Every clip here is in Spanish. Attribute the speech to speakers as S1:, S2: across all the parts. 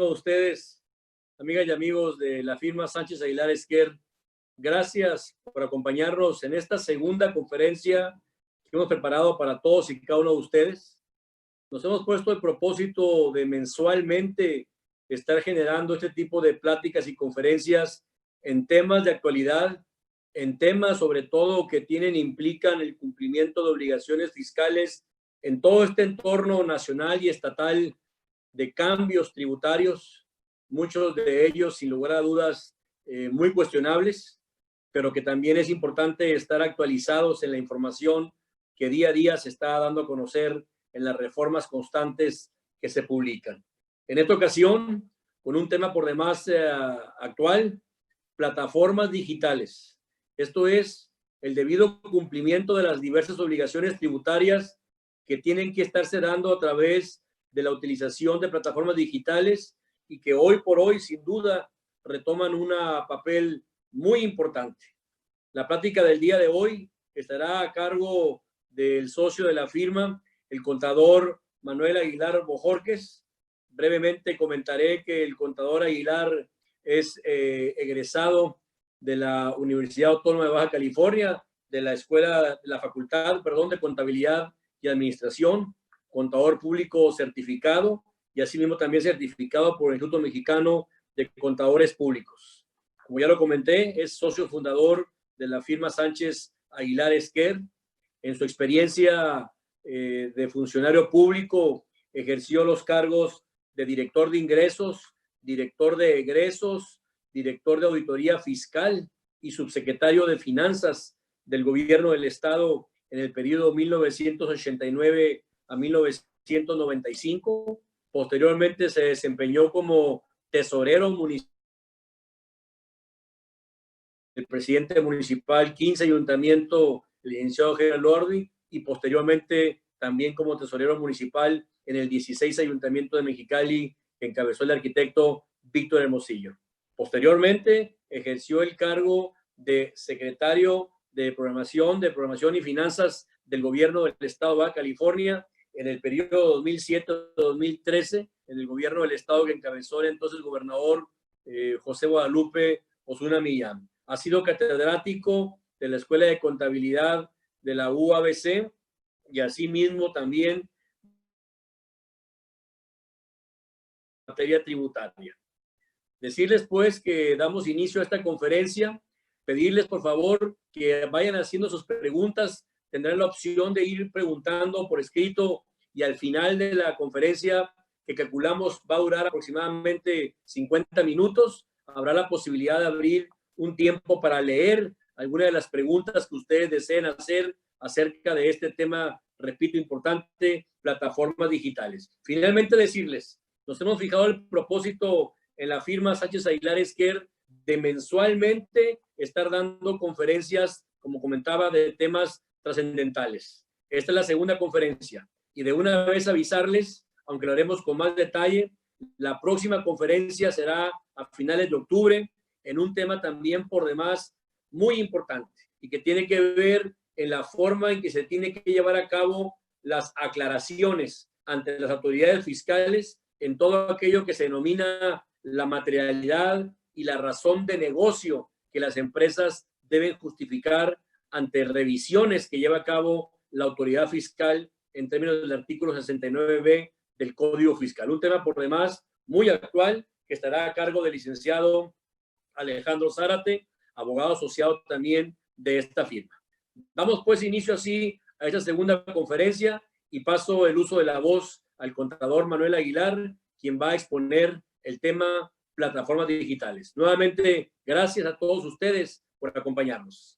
S1: uno de ustedes, amigas y amigos de la firma Sánchez Aguilar Esquer. Gracias por acompañarnos en esta segunda conferencia que hemos preparado para todos y cada uno de ustedes. Nos hemos puesto el propósito de mensualmente estar generando este tipo de pláticas y conferencias en temas de actualidad, en temas sobre todo que implican el cumplimiento de obligaciones fiscales en todo este entorno nacional y estatal de cambios tributarios, muchos de ellos sin lugar a dudas muy cuestionables, pero que también es importante estar actualizados en la información que día a día se está dando a conocer en las reformas constantes que se publican. En esta ocasión, con un tema por demás actual, plataformas digitales. Esto es el debido cumplimiento de las diversas obligaciones tributarias que tienen que estarse dando a través de la utilización de plataformas digitales y que hoy por hoy, sin duda, retoman un papel muy importante. La plática del día de hoy estará a cargo del socio de la firma, el contador Manuel Aguilar Bojorquez. Brevemente comentaré que el contador Aguilar es egresado de la Universidad Autónoma de Baja California, de la Facultad de Contabilidad y Administración, contador público certificado y asimismo también certificado por el Instituto Mexicano de Contadores Públicos. Como ya lo comenté, es socio fundador de la firma Sánchez Aguilar Esquer. En su experiencia de funcionario público, ejerció los cargos de director de ingresos, director de egresos, director de auditoría fiscal y subsecretario de finanzas del gobierno del estado en el periodo 1989 a 1995. Posteriormente se desempeñó como tesorero municipal, el presidente municipal 15 Ayuntamiento, el licenciado Gerald Lordi, y posteriormente también como tesorero municipal en el 16 Ayuntamiento de Mexicali, que encabezó el arquitecto Víctor Hermosillo. Posteriormente ejerció el cargo de secretario de programación y finanzas del gobierno del estado de Baja California en el periodo 2007-2013, en el gobierno del estado que encabezó el entonces gobernador José Guadalupe Osuna Millán. Ha sido catedrático de la Escuela de Contabilidad de la UABC y asimismo también materia tributaria. Decirles pues que damos inicio a esta conferencia, pedirles por favor que vayan haciendo sus preguntas, tendrán la opción de ir preguntando por escrito y al final de la conferencia, que calculamos va a durar aproximadamente 50 minutos, habrá la posibilidad de abrir un tiempo para leer algunas de las preguntas que ustedes deseen hacer acerca de este tema, repito, importante, plataformas digitales. Finalmente decirles, nos hemos fijado el propósito en la firma Sánchez Aguilar Esquer de mensualmente estar dando conferencias, como comentaba, de temas trascendentales. Esta es la segunda conferencia y de una vez avisarles, aunque lo haremos con más detalle, la próxima conferencia será a finales de octubre en un tema también por demás muy importante y que tiene que ver en la forma en que se tiene que llevar a cabo las aclaraciones ante las autoridades fiscales en todo aquello que se denomina la materialidad y la razón de negocio que las empresas deben justificar ante revisiones que lleva a cabo la autoridad fiscal en términos del artículo 69B del Código Fiscal. Un tema por demás muy actual que estará a cargo del licenciado Alejandro Zárate, abogado asociado también de esta firma. Damos pues inicio así a esta segunda conferencia y paso el uso de la voz al contador Manuel Aguilar, quien va a exponer el tema plataformas digitales. Nuevamente, gracias a todos ustedes por acompañarnos.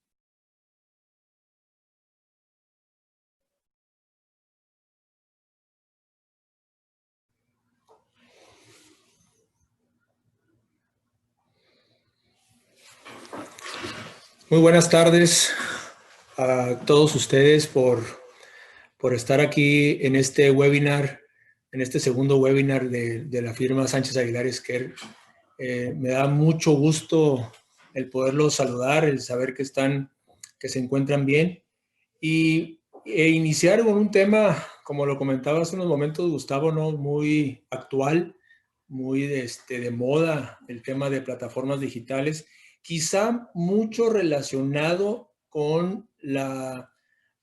S2: Muy buenas tardes a todos ustedes por estar aquí en este webinar, en este segundo webinar de la firma Sánchez Aguilar Esquer. Me da mucho gusto el poderlos saludar, el saber que se encuentran bien e iniciar con un tema, como lo comentaba hace unos momentos Gustavo, ¿no? Muy actual, muy de moda el tema de plataformas digitales, quizá mucho relacionado con la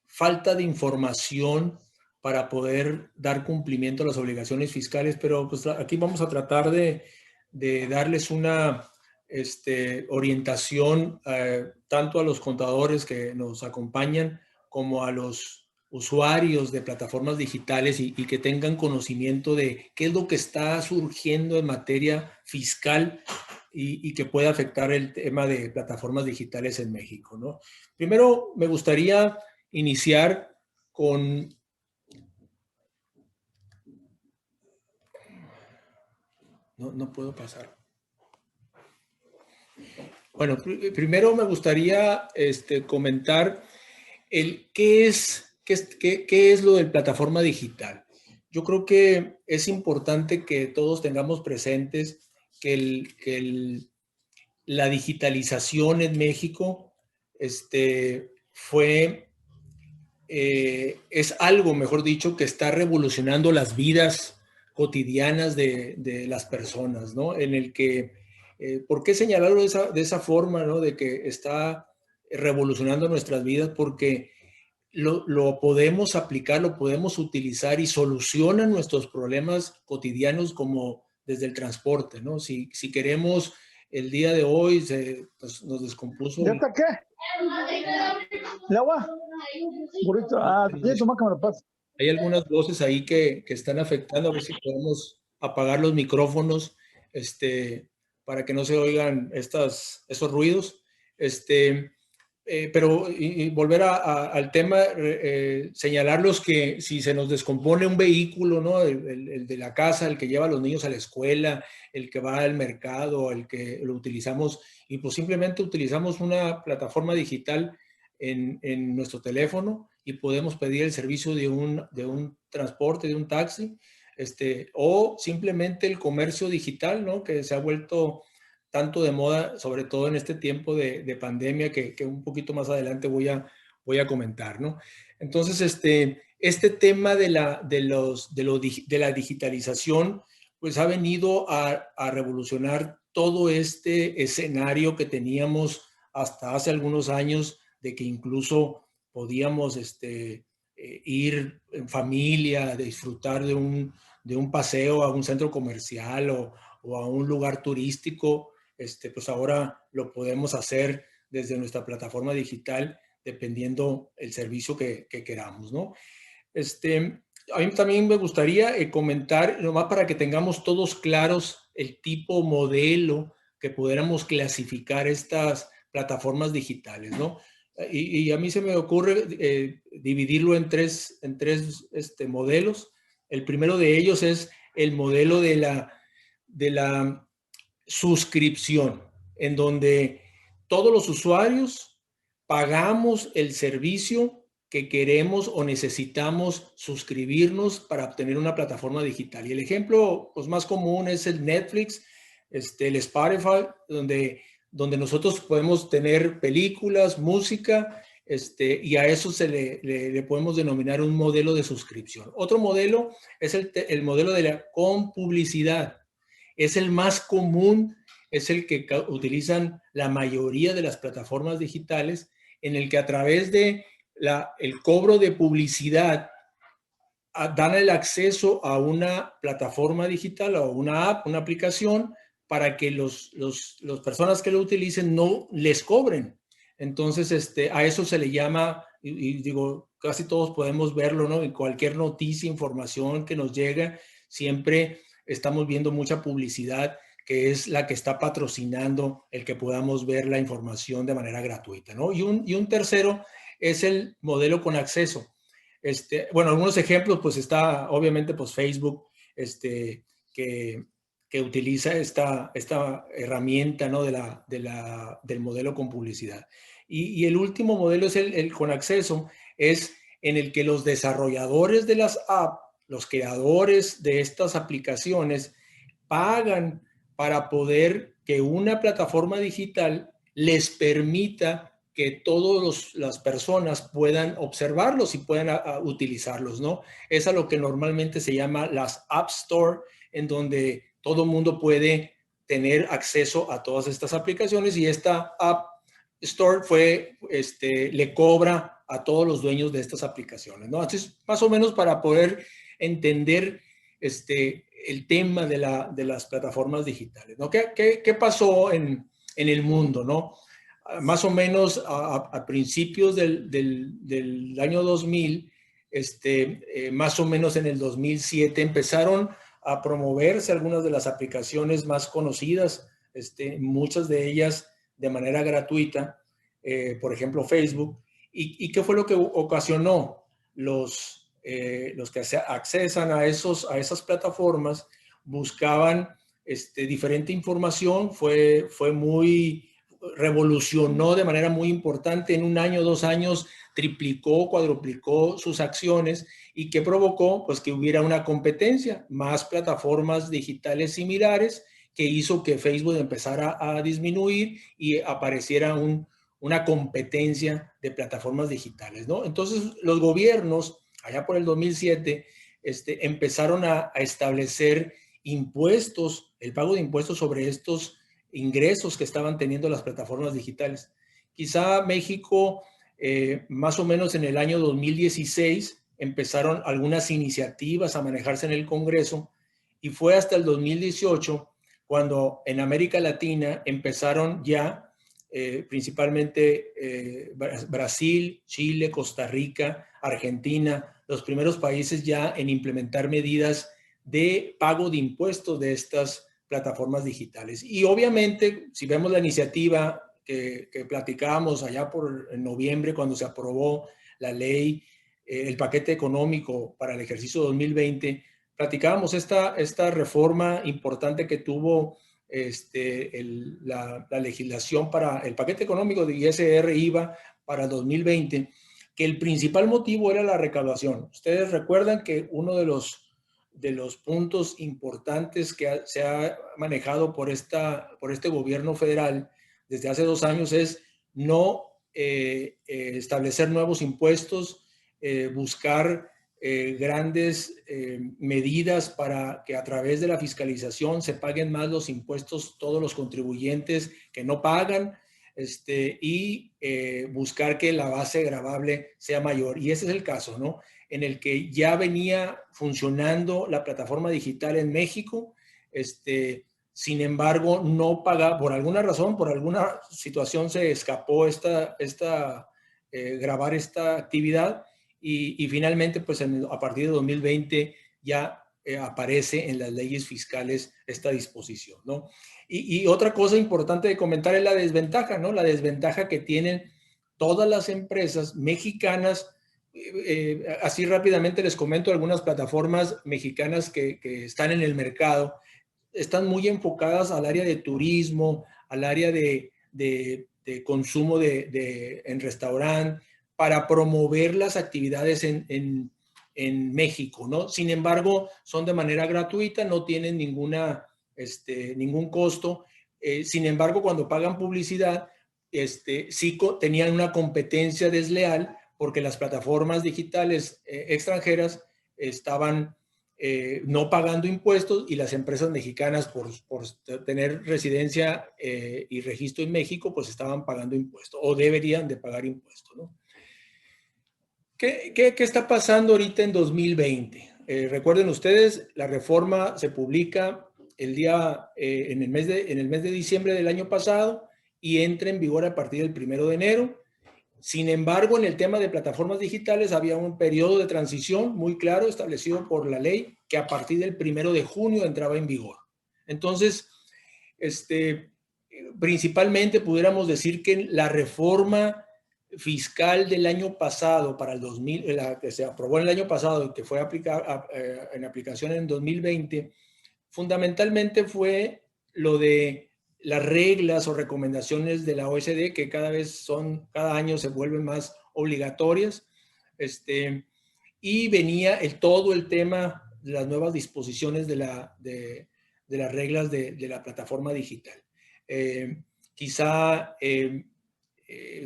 S2: falta de información para poder dar cumplimiento a las obligaciones fiscales, pero pues aquí vamos a tratar de darles una orientación tanto a los contadores que nos acompañan como a los usuarios de plataformas digitales y que tengan conocimiento de qué es lo que está surgiendo en materia fiscal y que puede afectar el tema de plataformas digitales en México, ¿no? Primero, me gustaría iniciar con... No puedo pasar. Bueno, primero me gustaría comentar qué es lo de plataforma digital. Yo creo que es importante que todos tengamos presentes que la digitalización en México es algo, mejor dicho, que está revolucionando las vidas cotidianas de las personas, ¿no? En el que, ¿por qué señalarlo de esa forma, ¿no? De que está revolucionando nuestras vidas, porque lo podemos aplicar, lo podemos utilizar y soluciona nuestros problemas cotidianos como desde el transporte, ¿no? Si queremos, el día de hoy pues, nos descompuso.
S3: ¿Ya está qué? ¿El agua? Burrito. ¿Tienes tu cámara, paz?
S2: Hay algunas voces ahí que están afectando, a ver si podemos apagar los micrófonos para que no se oigan esos ruidos. Pero volver al tema, señalarlos que si se nos descompone un vehículo, ¿no? El de la casa, el que lleva a los niños a la escuela, el que va al mercado, el que lo utilizamos, y pues simplemente utilizamos una plataforma digital en nuestro teléfono y podemos pedir el servicio de un transporte, de un taxi, o simplemente el comercio digital, ¿no? Que se ha vuelto tanto de moda, sobre todo en este tiempo de pandemia que un poquito más adelante voy a comentar, ¿no? Entonces, este tema de la digitalización, pues ha venido a revolucionar todo este escenario que teníamos hasta hace algunos años, de que incluso podíamos ir en familia, disfrutar de un paseo a un centro comercial o a un lugar turístico. Pues ahora lo podemos hacer desde nuestra plataforma digital, dependiendo el servicio que queramos, ¿no? A mí también me gustaría comentar, nomás para que tengamos todos claros el tipo, modelo que pudiéramos clasificar estas plataformas digitales, ¿no? Y a mí se me ocurre dividirlo en tres modelos. El primero de ellos es el modelo de la suscripción, en donde todos los usuarios pagamos el servicio que queremos o necesitamos suscribirnos para obtener una plataforma digital. Y el ejemplo pues, más común es el Netflix, el Spotify, donde nosotros podemos tener películas, música, y a eso le podemos denominar un modelo de suscripción. Otro modelo es el modelo de la con publicidad. Es el más común, es el que utilizan la mayoría de las plataformas digitales, en el que a través de el cobro de publicidad dan el acceso a una plataforma digital o una app, una aplicación, para que las personas que lo utilicen no les cobren. Entonces, a eso se le llama, y digo, casi todos podemos verlo, ¿no? En cualquier noticia, información que nos llega, siempre estamos viendo mucha publicidad que es la que está patrocinando el que podamos ver la información de manera gratuita, ¿no? Y un tercero es el modelo con acceso. Bueno, algunos ejemplos, pues está obviamente pues Facebook, que utiliza esta herramienta, ¿no? del modelo con publicidad. Y el último modelo es el con acceso, es en el que los desarrolladores de las apps, los creadores de estas aplicaciones, pagan para poder que una plataforma digital les permita que todas las personas puedan observarlos y puedan utilizarlos, ¿no? Es a lo que normalmente se llama las App Store, en donde todo el mundo puede tener acceso a todas estas aplicaciones, y esta App Store le cobra a todos los dueños de estas aplicaciones, ¿no? Entonces, más o menos para poder entender el tema de las plataformas digitales, ¿no? ¿Qué pasó en el mundo, ¿no? Más o menos a principios del año 2000, más o menos en el 2007, empezaron a promoverse algunas de las aplicaciones más conocidas, muchas de ellas de manera gratuita, por ejemplo Facebook. ¿Y qué fue lo que ocasionó? Los que accesan a esas plataformas buscaban diferente información, revolucionó de manera muy importante. En un año, 2 años, triplicó, cuadruplicó sus acciones. ¿Y qué provocó? Pues que hubiera una competencia, más plataformas digitales similares, que hizo que Facebook empezara a disminuir y apareciera una competencia de plataformas digitales, ¿no? Entonces, los gobiernos, allá por el 2007, empezaron a establecer impuestos, el pago de impuestos sobre estos ingresos que estaban teniendo las plataformas digitales. Quizá México, más o menos en el año 2016, empezaron algunas iniciativas a manejarse en el Congreso, y fue hasta el 2018 cuando en América Latina empezaron ya, principalmente Brasil, Chile, Costa Rica, Argentina, los primeros países ya en implementar medidas de pago de impuestos de estas plataformas digitales. Y obviamente, si vemos la iniciativa que platicábamos allá en noviembre, cuando se aprobó la ley, el paquete económico para el ejercicio 2020, platicábamos esta reforma importante que tuvo la legislación para el paquete económico de ISR IVA para 2020, que el principal motivo era la recaudación. Ustedes recuerdan que uno de los puntos importantes que se ha manejado por este gobierno federal desde hace 2 años es no establecer nuevos impuestos, buscar grandes medidas para que a través de la fiscalización se paguen más los impuestos todos los contribuyentes que no pagan, y buscar que la base gravable sea mayor. Y ese es el caso, ¿no? En el que ya venía funcionando la plataforma digital en México, sin embargo, no paga, por alguna razón, por alguna situación se escapó grabar esta actividad, y finalmente, pues a partir de 2020 ya aparece en las leyes fiscales esta disposición, ¿no? Y otra cosa importante de comentar es la desventaja, ¿no? La desventaja que tienen todas las empresas mexicanas. Así rápidamente les comento algunas plataformas mexicanas que están en el mercado. Están muy enfocadas al área de turismo, al área de consumo en restaurante, para promover las actividades en México, ¿no? Sin embargo, son de manera gratuita, no tienen ningún costo. Sin embargo, cuando pagan publicidad, sí tenían una competencia desleal, porque las plataformas digitales extranjeras estaban no pagando impuestos, y las empresas mexicanas, por tener residencia y registro en México, pues estaban pagando impuestos, o deberían de pagar impuestos, ¿no? ¿Qué está pasando ahorita en 2020? Recuerden ustedes, la reforma se publica en el mes de diciembre del año pasado, y entra en vigor a partir del 1 de enero. Sin embargo, en el tema de plataformas digitales había un periodo de transición muy claro establecido por la ley, que a partir del 1 de junio entraba en vigor. Entonces, principalmente pudiéramos decir que la reforma fiscal del año pasado, para el 2000, la que se aprobó en el año pasado y que fue en aplicación en 2020, fundamentalmente fue lo de las reglas o recomendaciones de la OECD, que cada año se vuelven más obligatorias, y venía todo el tema de las nuevas disposiciones de las reglas de la plataforma digital. Quizá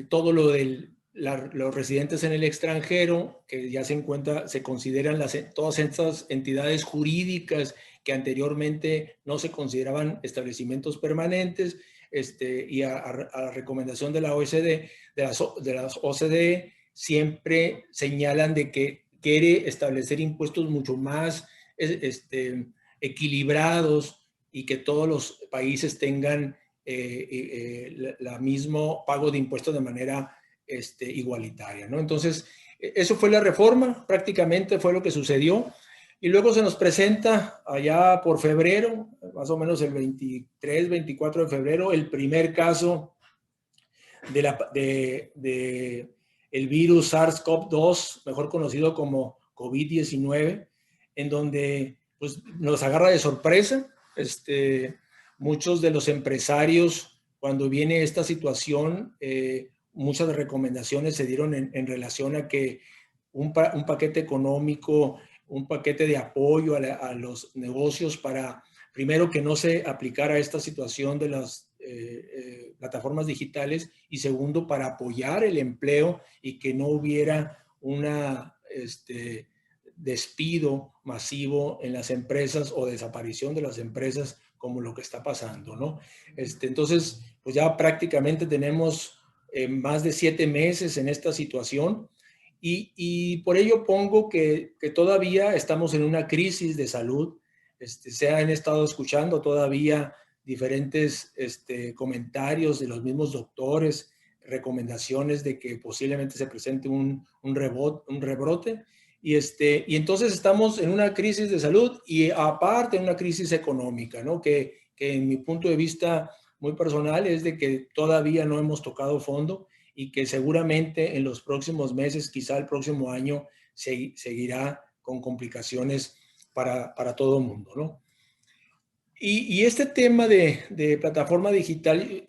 S2: todo lo de los residentes en el extranjero, que ya se consideran todas estas entidades jurídicas que anteriormente no se consideraban establecimientos permanentes, y a la recomendación de la OECD, de las OCDE, siempre señalan de que quiere establecer impuestos mucho más equilibrados y que todos los países tengan la mismo pago de impuestos de manera igualitaria, ¿no? Entonces, eso fue la reforma, prácticamente fue lo que sucedió. Y luego se nos presenta allá por febrero, más o menos el 23, 24 de febrero, el primer caso de el virus SARS-CoV-2, mejor conocido como COVID-19, en donde pues, nos agarra de sorpresa. Muchos de los empresarios, cuando viene esta situación, muchas recomendaciones se dieron en relación a que un paquete económico, un paquete de apoyo a los negocios para, primero, que no se aplicara esta situación de las plataformas digitales y segundo, para apoyar el empleo y que no hubiera una despido masivo en las empresas o desaparición de las empresas como lo que está pasando, ¿no? Entonces, pues ya prácticamente tenemos más de 7 meses en esta situación y por ello pongo que todavía estamos en una crisis de salud. Se han estado escuchando todavía diferentes comentarios de los mismos doctores, recomendaciones de que posiblemente se presente un rebrote. Y entonces estamos en una crisis de salud y aparte en una crisis económica, ¿no? Que en mi punto de vista muy personal es de que todavía no hemos tocado fondo y que seguramente en los próximos meses, quizá el próximo año, seguirá con complicaciones para todo el mundo, ¿no? Y este tema de plataforma digital,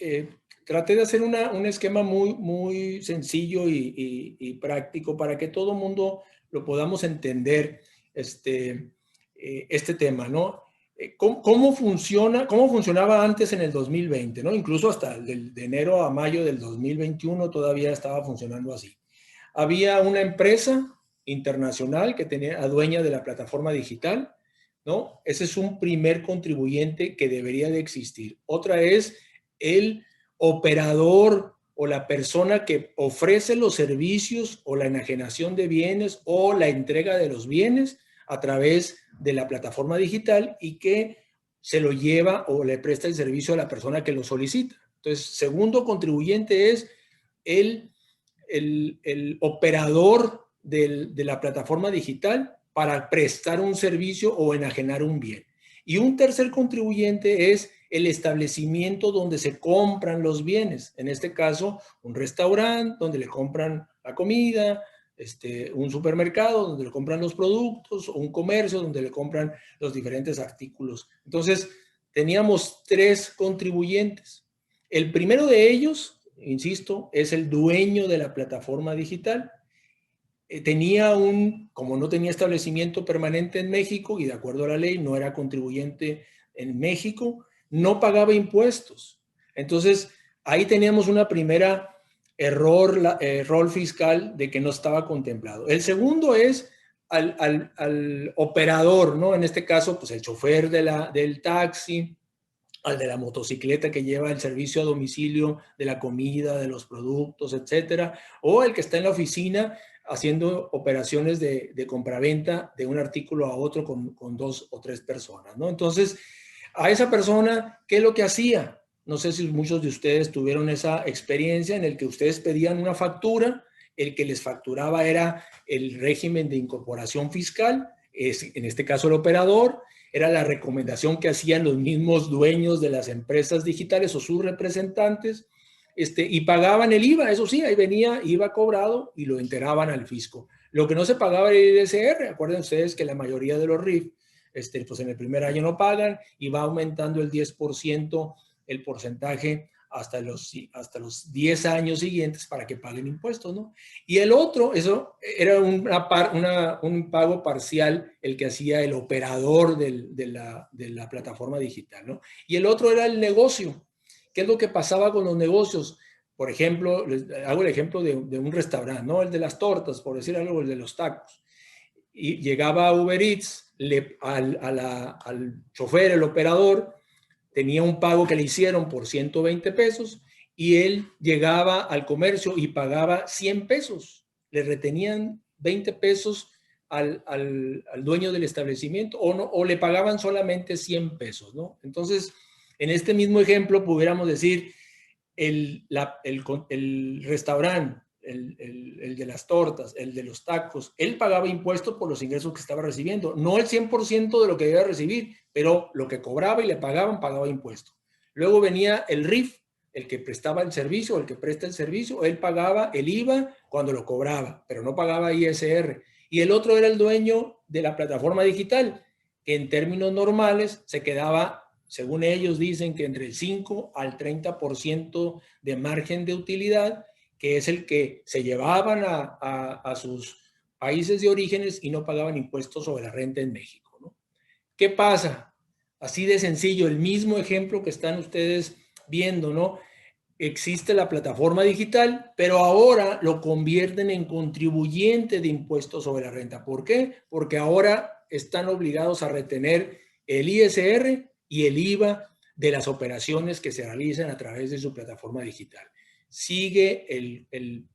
S2: traté de hacer un esquema muy sencillo y práctico para que todo el mundo lo podamos entender, este tema, ¿no? ¿Cómo funcionaba antes en el 2020, ¿no? Incluso hasta de enero a mayo del 2021 todavía estaba funcionando así. Había una empresa internacional que tenía dueña de la plataforma digital, ¿no? Ese es un primer contribuyente que debería de existir. Otra es el operador o la persona que ofrece los servicios o la enajenación de bienes o la entrega de los bienes a través de la plataforma digital y que se lo lleva o le presta el servicio a la persona que lo solicita. Entonces, segundo contribuyente es el operador de la plataforma digital para prestar un servicio o enajenar un bien. Y un tercer contribuyente es el establecimiento donde se compran los bienes. En este caso, un restaurante donde le compran la comida, un supermercado donde le compran los productos, o un comercio donde le compran los diferentes artículos. Entonces, teníamos 3 contribuyentes. El primero de ellos, insisto, es el dueño de la plataforma digital. Como no tenía establecimiento permanente en México y de acuerdo a la ley no era contribuyente en México, no pagaba impuestos. Entonces, ahí teníamos una primera error fiscal de que no estaba contemplado. El segundo es al operador, ¿no? En este caso, pues el chofer del taxi, al de la motocicleta que lleva el servicio a domicilio de la comida, de los productos, etcétera, o el que está en la oficina haciendo operaciones de compraventa de un artículo a otro con 2 o 3 personas, ¿no? Entonces, a esa persona, ¿qué es lo que hacía? No sé si muchos de ustedes tuvieron esa experiencia en el que ustedes pedían una factura, el que les facturaba era el régimen de incorporación fiscal, en este caso el operador, era la recomendación que hacían los mismos dueños de las empresas digitales o sus representantes, y pagaban el IVA, eso sí, ahí venía IVA cobrado y lo enteraban al fisco. Lo que no se pagaba era el ISR, acuerden ustedes que la mayoría de los RIF, pues en el primer año no pagan y va aumentando el 10% el porcentaje hasta los 10 años siguientes para que paguen impuestos, ¿no? Y el otro, eso era un pago parcial, el que hacía el operador de la plataforma digital, ¿no? Y el otro era el negocio. ¿Qué es lo que pasaba con los negocios? Por ejemplo, les hago el ejemplo de un restaurante, ¿no? El de las tortas, por decir algo, el de los tacos. y llegaba a Uber Eats, al chofer, el operador, tenía un pago que le hicieron por 120 pesos y él llegaba al comercio y pagaba 100 pesos. Le retenían 20 pesos al dueño del establecimiento o, no, o le pagaban solamente 100 pesos, ¿no? Entonces, en este mismo ejemplo, pudiéramos decir, el restaurante, el de las tortas, el de los tacos, él pagaba impuestos por los ingresos que estaba recibiendo. No el 100% de lo que debía recibir, pero lo que cobraba y le pagaban, pagaba impuestos. Luego venía el RIF, el que prestaba el servicio, el que presta el servicio, él pagaba el IVA cuando lo cobraba, pero no pagaba ISR. Y el otro era el dueño de la plataforma digital, que en términos normales se quedaba, según ellos dicen, que entre el 5 al 30% de margen de utilidad, que es el que se llevaban a sus países de orígenes y no pagaban impuestos sobre la renta en México, ¿no? ¿Qué pasa? Así de sencillo, el mismo ejemplo que están ustedes viendo, ¿no? Existe la plataforma digital, pero ahora lo convierten en contribuyente de impuestos sobre la renta. ¿Por qué? Porque ahora están obligados a retener el ISR y el IVA de las operaciones que se realizan a través de su plataforma digital. Sigue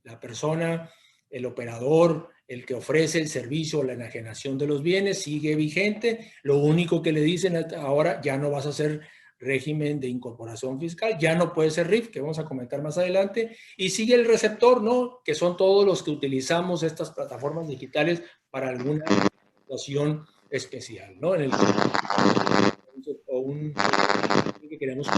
S2: la persona, el operador, el que ofrece el servicio o la enajenación de los bienes, sigue vigente. Lo único que le dicen ahora, ya no vas a hacer régimen de incorporación fiscal, ya no puede ser RIF, que vamos a comentar más adelante, y sigue el receptor, ¿no? Que son todos los que utilizamos estas plataformas digitales para alguna situación especial, ¿no? En el o un que queremos.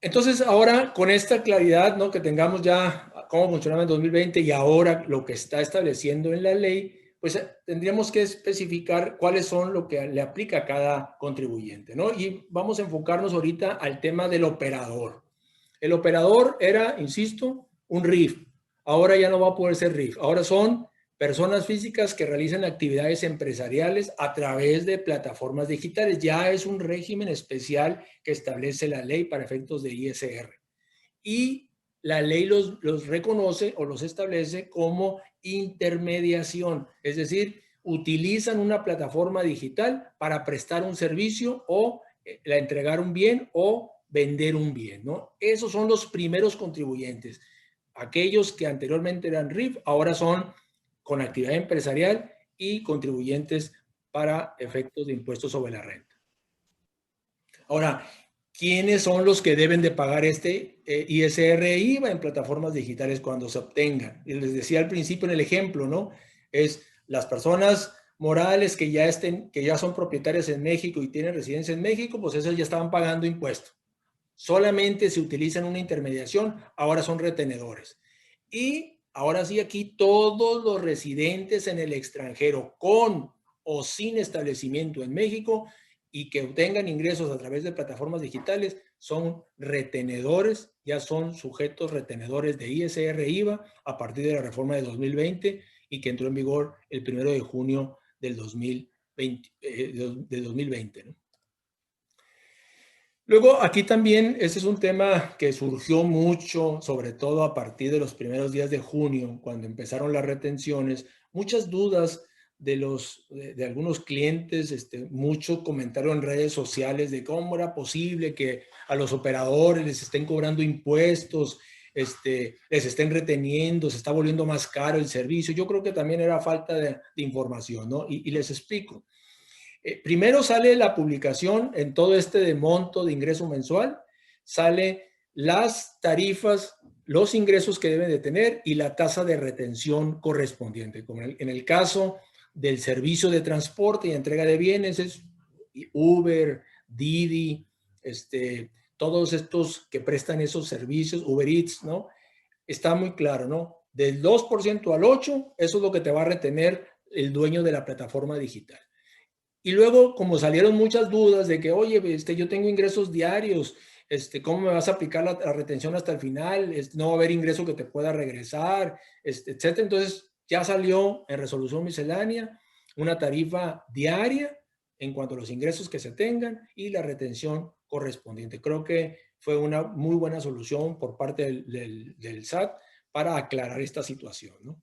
S2: Entonces, ahora con esta claridad, ¿no? Que tengamos ya cómo funcionaba en 2020 y ahora lo que está estableciendo en la ley, pues tendríamos que especificar cuáles son lo que le aplica a cada contribuyente, ¿no? Y vamos a enfocarnos ahorita al tema del operador. El operador era, insisto, un RIF. Ahora ya no va a poder ser RIF. Ahora son personas físicas que realizan actividades empresariales a través de plataformas digitales. Ya es un régimen especial que establece la ley para efectos de ISR. Y la ley los reconoce o los establece como intermediación, es decir, utilizan una plataforma digital para prestar un servicio o entregar un bien o vender un bien, ¿no? Esos son los primeros contribuyentes. Aquellos que anteriormente eran RIF, ahora son con actividad empresarial y contribuyentes para efectos de impuestos sobre la renta. Ahora, ¿quiénes son los que deben de pagar este ISR e IVA en plataformas digitales cuando se obtengan? Y les decía al principio en el ejemplo, ¿no? Es las personas morales que ya son propietarias en México y tienen residencia en México, pues esas ya estaban pagando impuestos. Solamente se utilizan una intermediación, ahora son retenedores. Y ahora sí, aquí todos los residentes en el extranjero con o sin establecimiento en México y que obtengan ingresos a través de plataformas digitales son retenedores, ya son sujetos retenedores de ISR e IVA a partir de la reforma de 2020 y que entró en vigor el 1 de junio del 2020, ¿no? Luego, aquí también, este es un tema que surgió mucho, sobre todo a partir de los primeros días de junio, cuando empezaron las retenciones, muchas dudas de algunos clientes, mucho comentario en redes sociales de cómo era posible que a los operadores les estén cobrando impuestos, les estén reteniendo, se está volviendo más caro el servicio. Yo creo que también era falta de información, ¿no? Y les explico. Primero sale la publicación en todo de monto de ingreso mensual, sale las tarifas, los ingresos que deben de tener y la tasa de retención correspondiente. Como en el caso del servicio de transporte y entrega de bienes, es Uber, Didi, todos estos que prestan esos servicios, Uber Eats, ¿no? Está muy claro, ¿no? Del 2% al 8%, eso es lo que te va a retener el dueño de la plataforma digital. Y luego, como salieron muchas dudas de que, oye, yo tengo ingresos diarios, ¿cómo me vas a aplicar la retención hasta el final? No va a haber ingreso que te pueda regresar, etcétera. Entonces, ya salió en resolución miscelánea una tarifa diaria en cuanto a los ingresos que se tengan y la retención correspondiente. Creo que fue una muy buena solución por parte del SAT para aclarar esta situación, ¿no?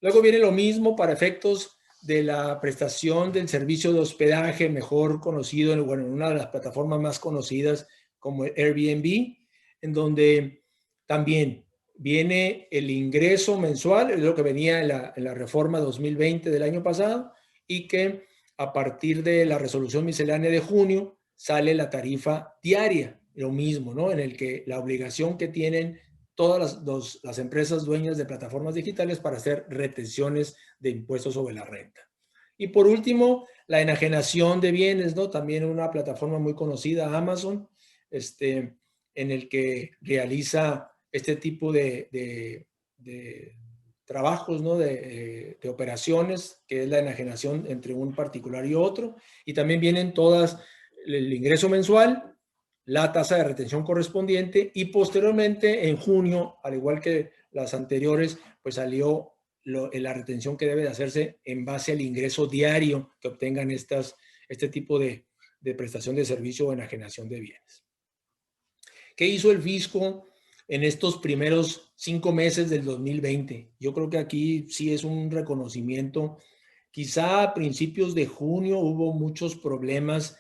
S2: Luego viene lo mismo para efectos de la prestación del servicio de hospedaje, mejor conocido, en una de las plataformas más conocidas como Airbnb, en donde también viene el ingreso mensual, es lo que venía en la reforma 2020 del año pasado, y que a partir de la resolución miscelánea de junio sale la tarifa diaria, lo mismo, ¿no? En el que la obligación que tienen todas las empresas dueñas de plataformas digitales para hacer retenciones de impuestos sobre la renta. Y por último, la enajenación de bienes, ¿no? También una plataforma muy conocida, Amazon, en el que realiza este tipo de trabajos, ¿no? de operaciones, que es la enajenación entre un particular y otro. Y también vienen todas el ingreso mensual, la tasa de retención correspondiente, y posteriormente en junio, al igual que las anteriores, pues salió la retención que debe de hacerse en base al ingreso diario que obtengan este tipo de prestación de servicio o enajenación de bienes. ¿Qué hizo el fisco en estos primeros 5 meses del 2020? Yo creo que aquí sí es un reconocimiento. Quizá a principios de junio hubo muchos problemas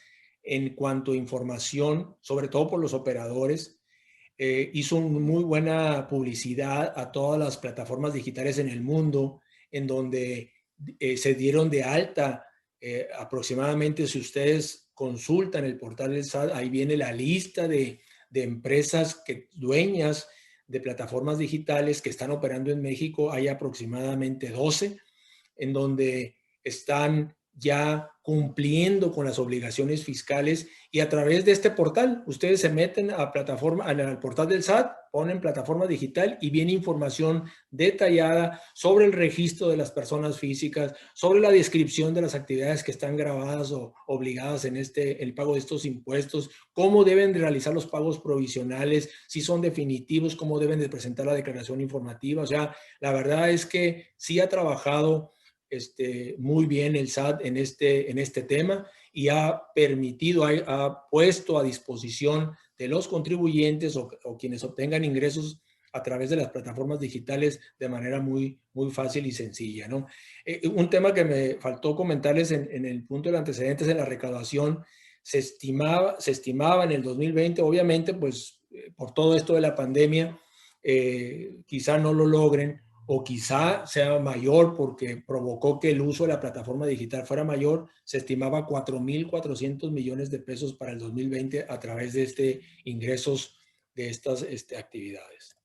S2: en cuanto a información, sobre todo por los operadores. Hizo muy buena publicidad a todas las plataformas digitales en el mundo, en donde se dieron de alta aproximadamente, si ustedes consultan el portal del SAT, ahí viene la lista de empresas dueñas de plataformas digitales que están operando en México. Hay aproximadamente 12, en donde están ya cumpliendo con las obligaciones fiscales, y a través de este portal ustedes se meten al portal del SAT, ponen plataforma digital y viene información detallada sobre el registro de las personas físicas, sobre la descripción de las actividades que están grabadas o obligadas en el pago de estos impuestos, cómo deben realizar los pagos provisionales, si son definitivos, cómo deben de presentar la declaración informativa. O sea, la verdad es que sí ha trabajado muy bien el SAT en este tema, y ha permitido, ha puesto a disposición de los contribuyentes o quienes obtengan ingresos a través de las plataformas digitales de manera muy, muy fácil y sencilla, ¿no? Un tema que me faltó comentarles en el punto de antecedentes en la recaudación, se estimaba en el 2020, obviamente, pues por todo esto de la pandemia, quizá no lo logren, o quizá sea mayor porque provocó que el uso de la plataforma digital fuera mayor. Se estimaba 4,400 millones de pesos para el 2020 a través de ingresos de estas actividades.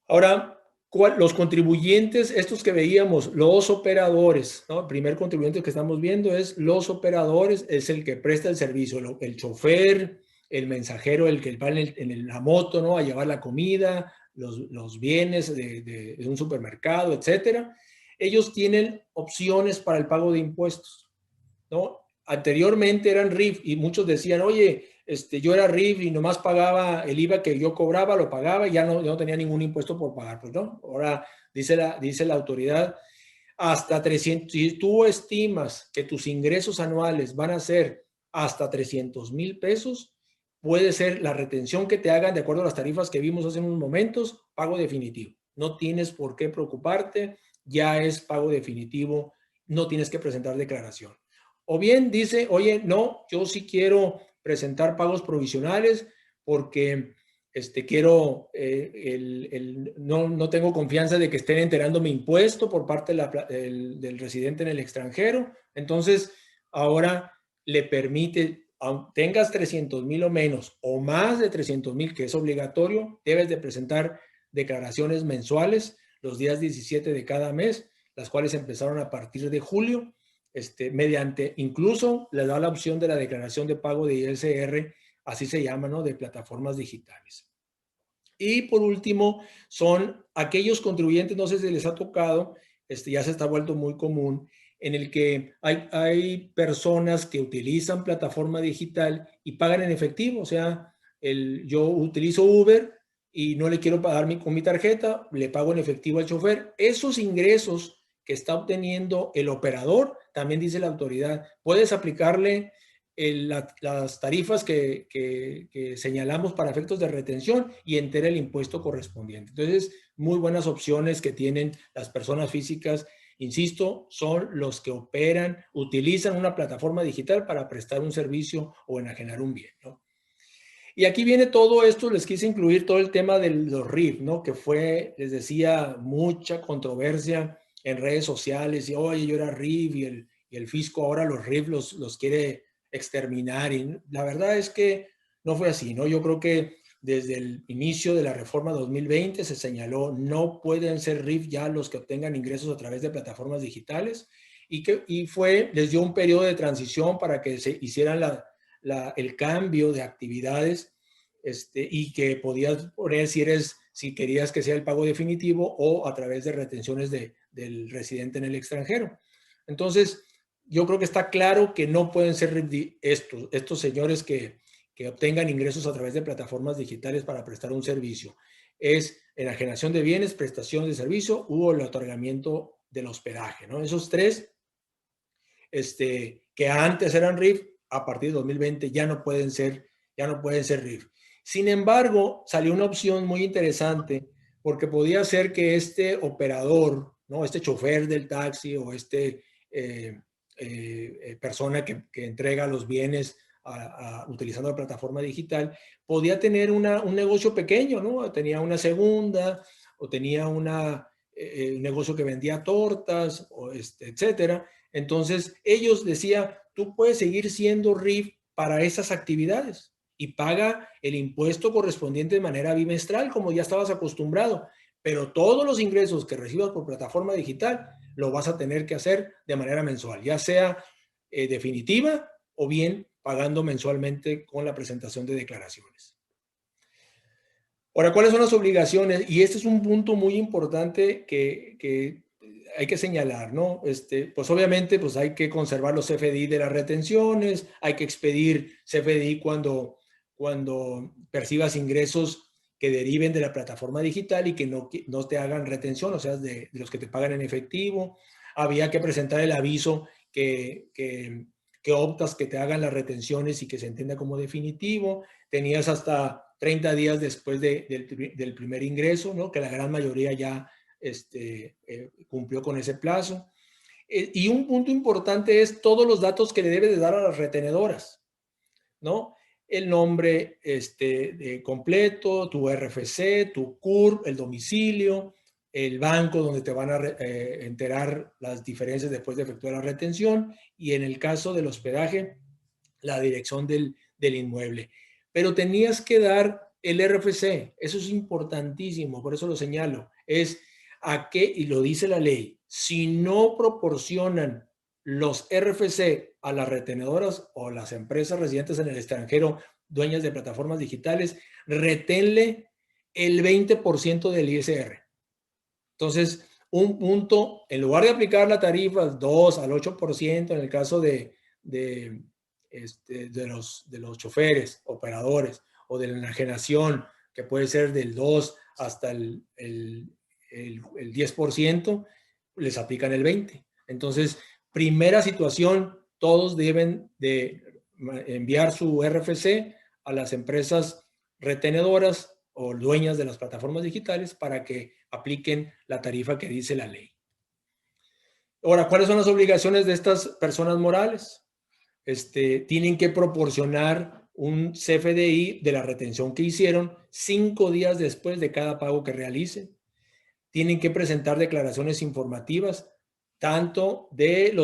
S2: Ahora, los contribuyentes, estos que veíamos, los operadores, ¿no? El primer contribuyente que estamos viendo es los operadores, es el que presta el servicio, el chofer, el mensajero, el que va en la moto, ¿no? A llevar la comida, los bienes de un supermercado, etcétera. Ellos tienen opciones para el pago de impuestos, ¿no? Anteriormente eran RIF y muchos decían, oye, yo era RIF y nomás pagaba el IVA que yo cobraba, lo pagaba y ya no tenía ningún impuesto por pagar. Pues no, ahora dice la autoridad, hasta 300, si tú estimas que tus ingresos anuales van a ser hasta 300,000 pesos, puede ser la retención que te hagan de acuerdo a las tarifas que vimos hace unos momentos, pago definitivo. No tienes por qué preocuparte, ya es pago definitivo, no tienes que presentar declaración. O bien dice, oye, no, yo sí quiero presentar pagos provisionales porque quiero, no tengo confianza de que estén enterando mi impuesto por parte del residente en el extranjero. Entonces, ahora le permite, tengas 300,000 o menos, o más de 300,000, que es obligatorio, debes de presentar declaraciones mensuales los días 17 de cada mes, las cuales empezaron a partir de julio, mediante, incluso le da la opción de la declaración de pago de ISR, así se llama, ¿no? De plataformas digitales. Y por último, son aquellos contribuyentes, no sé si les ha tocado, ya se está vuelto muy común, en el que hay personas que utilizan plataforma digital y pagan en efectivo. O sea, yo utilizo Uber y no le quiero pagar con mi tarjeta, le pago en efectivo al chofer. Esos ingresos que está obteniendo el operador, también dice la autoridad, puedes aplicarle las tarifas que señalamos para efectos de retención y entera el impuesto correspondiente. Entonces, muy buenas opciones que tienen las personas físicas. Insisto, son los que operan, utilizan una plataforma digital para prestar un servicio o enajenar un bien, ¿no? Y aquí viene todo esto, les quise incluir todo el tema de los RIF, ¿no? Que fue, les decía, mucha controversia en redes sociales, y oye, yo era RIF y el fisco ahora los RIF los quiere exterminar. Y la verdad es que no fue así, ¿no? Yo creo que desde el inicio de la reforma 2020 se señaló, no pueden ser RIF ya los que obtengan ingresos a través de plataformas digitales, les dio un periodo de transición para que se hicieran el cambio de actividades, y que podías poner si querías que sea el pago definitivo o a través de retenciones del residente en el extranjero. Entonces, yo creo que está claro que no pueden ser estos señores que obtengan ingresos a través de plataformas digitales para prestar un servicio. Es enajenación de bienes, prestación de servicio u el otorgamiento del hospedaje, ¿no? Esos tres, que antes eran RIF, a partir de 2020 ya no pueden ser RIF. Sin embargo, salió una opción muy interesante porque podía ser que este operador, ¿no? Este chofer del taxi o persona que entrega los bienes utilizando la plataforma digital, podía tener un negocio pequeño, ¿no? Tenía una segunda o tenía un negocio que vendía tortas, etcétera. Entonces, ellos decían, tú puedes seguir siendo RIF para esas actividades y paga el impuesto correspondiente de manera bimestral, como ya estabas acostumbrado, pero todos los ingresos que recibas por plataforma digital lo vas a tener que hacer de manera mensual, ya sea definitiva o bien pagando mensualmente con la presentación de declaraciones. Ahora, ¿cuáles son las obligaciones? Y este es un punto muy importante que hay que señalar, ¿no? Pues obviamente pues hay que conservar los CFDI de las retenciones, hay que expedir CFDI cuando percibas ingresos que deriven de la plataforma digital y que no te hagan retención, o sea, de los que te pagan en efectivo. Había que presentar el aviso que optas que te hagan las retenciones y que se entienda como definitivo. Tenías hasta 30 días después del primer ingreso, ¿no? Que la gran mayoría ya cumplió con ese plazo. Y un punto importante es todos los datos que le debes de dar a las retenedoras, ¿no? El nombre completo, tu RFC, tu CURP, el domicilio, el banco donde te van a enterar las diferencias después de efectuar la retención, y en el caso del hospedaje, la dirección del inmueble. Pero tenías que dar el RFC, eso es importantísimo, por eso lo señalo, es a qué, y lo dice la ley, si no proporcionan los RFC a las retenedoras o las empresas residentes en el extranjero, dueñas de plataformas digitales, reténle el 20% del ISR. Entonces, un punto, en lugar de aplicar la tarifa al 2 al 8% en el caso de los choferes, operadores, o de la enajenación, que puede ser del 2 hasta el 10%, les aplican el 20%. Entonces, primera situación, todos deben de enviar su RFC a las empresas retenedoras o dueñas de las plataformas digitales para que apliquen la tarifa que dice la ley. Ahora, ¿cuáles son las obligaciones de estas personas morales? Tienen que proporcionar un CFDI de la retención que hicieron 5 días después de cada pago que realicen. Tienen que presentar declaraciones informativas, tanto de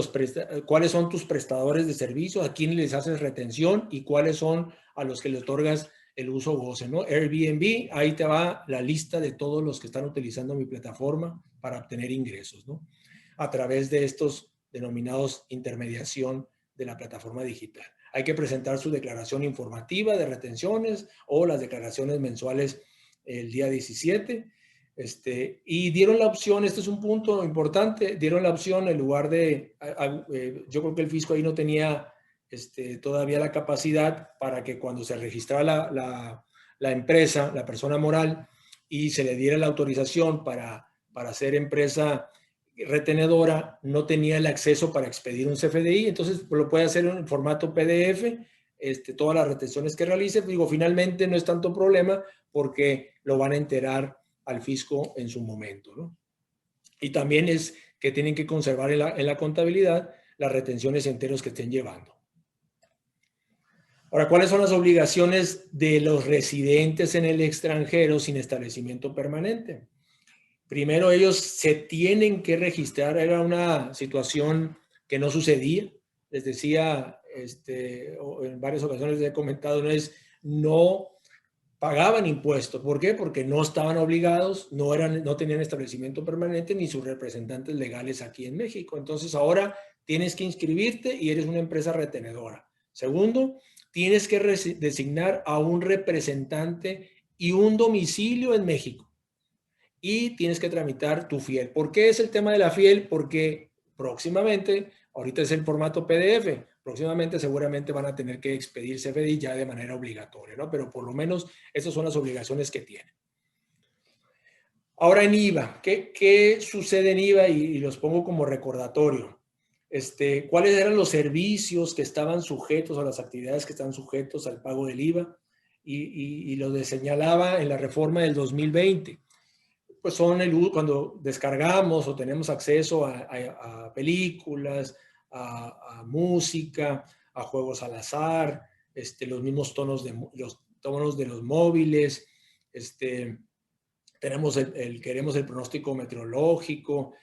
S2: cuáles son tus prestadores de servicio, a quién les haces retención y cuáles son a los que le otorgas el uso goce, ¿no? Airbnb, ahí te va la lista de todos los que están utilizando mi plataforma para obtener ingresos, ¿no? A través de estos denominados intermediación de la plataforma digital. Hay que presentar su declaración informativa de retenciones o las declaraciones mensuales el día 17. Y dieron la opción, este es un punto importante, dieron la opción en lugar de, yo creo que el fisco ahí no tenía todavía la capacidad para que cuando se registrara la empresa, la persona moral, y se le diera la autorización para ser empresa retenedora, no tenía el acceso para expedir un CFDI, entonces lo puede hacer en formato PDF, todas las retenciones que realice. Digo, finalmente no es tanto problema porque lo van a enterar al fisco en su momento, ¿no? Y también es que tienen que conservar en la contabilidad las retenciones enteros que estén llevando. Ahora, ¿cuáles son las obligaciones de los residentes en el extranjero sin establecimiento permanente? Primero, ellos se tienen que registrar. Era una situación que no sucedía. Les decía, en varias ocasiones les he comentado, no pagaban impuestos. ¿Por qué? Porque no estaban obligados, no tenían establecimiento permanente ni sus representantes legales aquí en México. Entonces ahora tienes que inscribirte y eres una empresa retenedora. Segundo, tienes que designar a un representante y un domicilio en México. Y tienes que tramitar tu FIEL. ¿Por qué es el tema de la FIEL? Porque próximamente, ahorita es el formato PDF, próximamente seguramente van a tener que expedir CFDI ya de manera obligatoria, ¿no? Pero por lo menos esas son las obligaciones que tienen. Ahora en IVA, ¿qué sucede en IVA? Y los pongo como recordatorio. ¿Cuáles eran los servicios que estaban sujetos a las actividades que están sujetos al pago del IVA? Y lo señalaba en la reforma del 2020. Pues son cuando descargamos o tenemos acceso a películas, a música, a juegos al azar, los mismos tonos de los móviles, queremos el pronóstico meteorológico,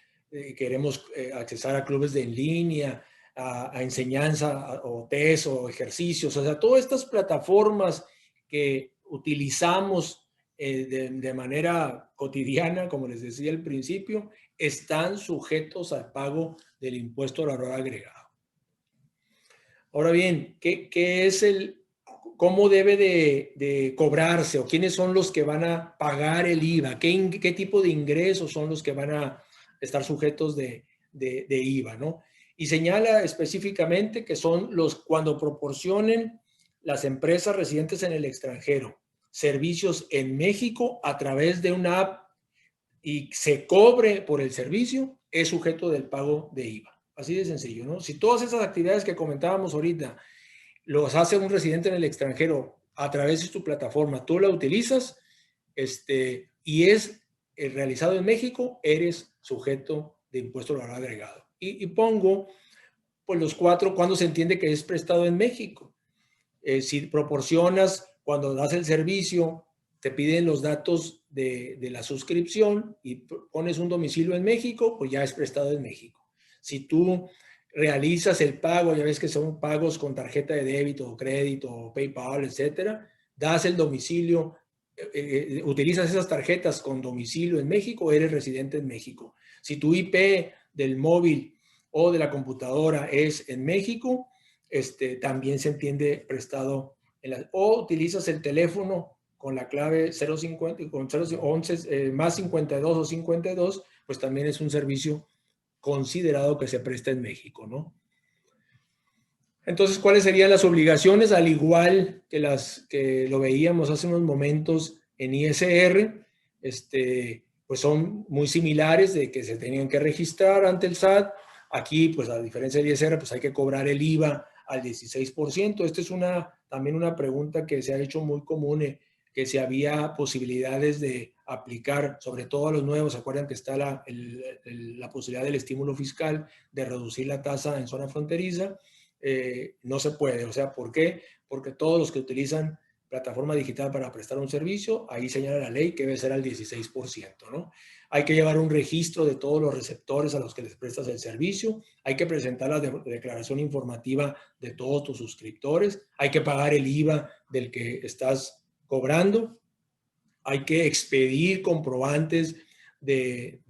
S2: queremos accesar a clubes en línea, a enseñanza o test o ejercicios, o sea, todas estas plataformas que utilizamos de manera cotidiana, como les decía al principio, están sujetos al pago del impuesto al valor agregado. Ahora bien, ¿cómo debe de cobrarse o quiénes son los que van a pagar el IVA? ¿Qué tipo de ingresos son los que van a estar sujetos de IVA, ¿no? Y señala específicamente que son cuando proporcionen las empresas residentes en el extranjero servicios en México a través de una app y se cobre por el servicio, es sujeto del pago de IVA. Así de sencillo, ¿no? Si todas esas actividades que comentábamos ahorita los hace un residente en el extranjero a través de tu plataforma, tú la utilizas y es realizado en México, eres sujeto de impuesto al valor agregado. Y pongo pues los 4 cuando se entiende que es prestado en México. Si proporcionas, cuando das el servicio, te piden los datos de la suscripción y pones un domicilio en México, pues ya es prestado en México. Si tú realizas el pago, ya ves que son pagos con tarjeta de débito o crédito o PayPal, etcétera, das el domicilio, utilizas esas tarjetas con domicilio en México, eres residente en México. Si tu IP del móvil o de la computadora es en México, también se entiende prestado o utilizas el teléfono con la clave 050 con 011 más 52 o 52, pues también es un servicio considerado que se presta en México, ¿no? Entonces, ¿cuáles serían las obligaciones? Al igual que las que lo veíamos hace unos momentos en ISR, pues son muy similares, de que se tenían que registrar ante el SAT. Aquí, pues a diferencia del ISR, pues hay que cobrar el IVA al 16%. Esta es también una pregunta que se ha hecho muy común, que si había posibilidades de aplicar, sobre todo a los nuevos. ¿Se acuerdan que está la posibilidad del estímulo fiscal de reducir la tasa en zona fronteriza? No se puede. O sea, ¿por qué? Porque todos los que utilizan plataforma digital para prestar un servicio, ahí señala la ley que debe ser al 16%, ¿no? Hay que llevar un registro de todos los receptores a los que les prestas el servicio, hay que presentar la declaración informativa de todos tus suscriptores, hay que pagar el IVA del que estás cobrando, hay que expedir comprobantes del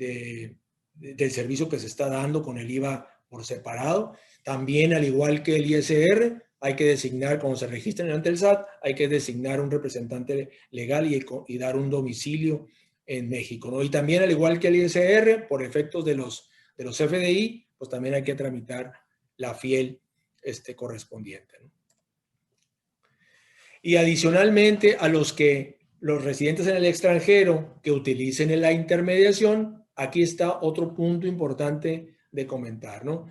S2: servicio que se está dando con el IVA por separado. También, al igual que el ISR, hay que designar, cuando se registren ante el SAT, hay que designar un representante legal y dar un domicilio en México, ¿no? Y también, al igual que el ISR, por efectos de los FDI, pues también hay que tramitar la FIEL correspondiente, ¿no? Y adicionalmente, a los residentes en el extranjero que utilicen la intermediación, aquí está otro punto importante de comentar, ¿no?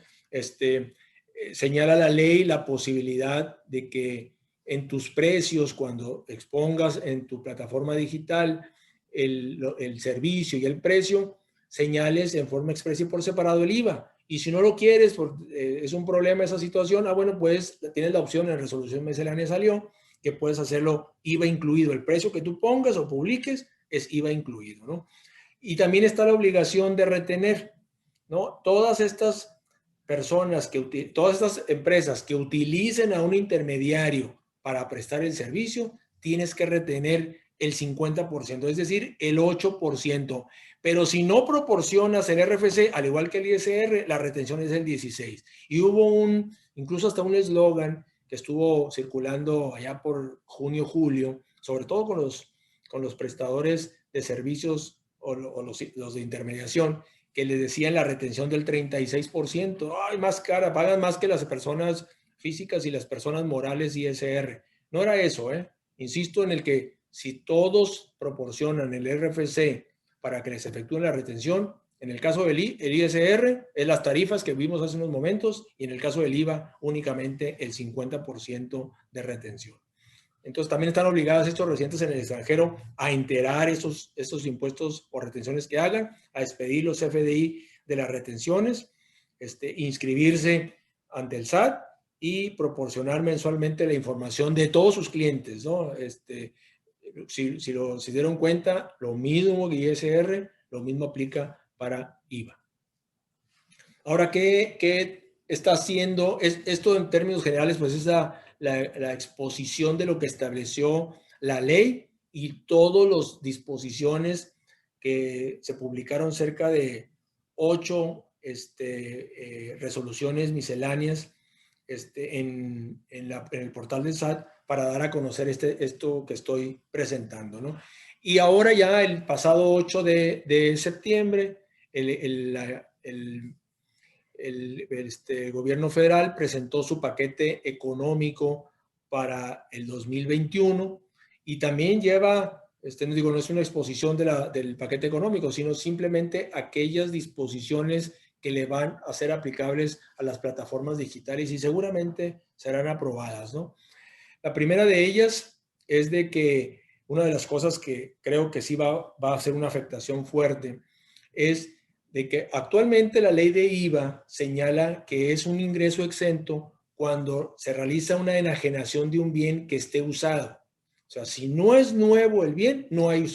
S2: Señala la ley la posibilidad de que en tus precios, cuando expongas en tu plataforma digital el servicio y el precio, señales en forma expresa y por separado el IVA. Y si no lo quieres, es un problema esa situación, bueno, pues tienes la opción en resolución miscelánea salió, que puedes hacerlo IVA incluido. El precio que tú pongas o publiques es IVA incluido, ¿no? Y también está la obligación de retener, ¿no? Todas estas personas, todas estas empresas que utilicen a un intermediario para prestar el servicio, tienes que retener el 50%, es decir, el 8%. Pero si no proporcionas el RFC, al igual que el ISR, la retención es el 16%. Y hubo incluso hasta un eslogan que estuvo circulando allá por junio, julio, sobre todo con los prestadores de servicios o los de intermediación, que les decían la retención del 36%. ¡Ay, más cara! Pagan más que las personas físicas y las personas morales ISR. No era eso, ¿eh? Insisto en el que si todos proporcionan el RFC para que les efectúen la retención, en el caso del ISR es las tarifas que vimos hace unos momentos y en el caso del IVA únicamente el 50% de retención. Entonces también están obligadas estos residentes en el extranjero a enterar estos impuestos o retenciones que hagan, a expedir los CFDI de las retenciones, inscribirse ante el SAT y proporcionar mensualmente la información de todos sus clientes, ¿no? Si dieron cuenta, lo mismo que ISR, lo mismo aplica para IVA. Ahora, ¿qué está haciendo? Esto en términos generales, pues es la exposición de lo que estableció la ley y todas las disposiciones que se publicaron, cerca de 8 resoluciones misceláneas en el portal del SAT para dar a conocer esto que estoy presentando, ¿no? Y ahora ya el pasado 8 de septiembre, el gobierno federal presentó su paquete económico para el 2021 y también lleva, no es una exposición del paquete económico, sino simplemente aquellas disposiciones que le van a ser aplicables a las plataformas digitales y seguramente serán aprobadas, ¿no? La primera de ellas es de que una de las cosas que creo que sí va a ser una afectación fuerte es de que actualmente la ley de IVA señala que es un ingreso exento cuando se realiza una enajenación de un bien que esté usado. O sea, si no es nuevo el bien, no hay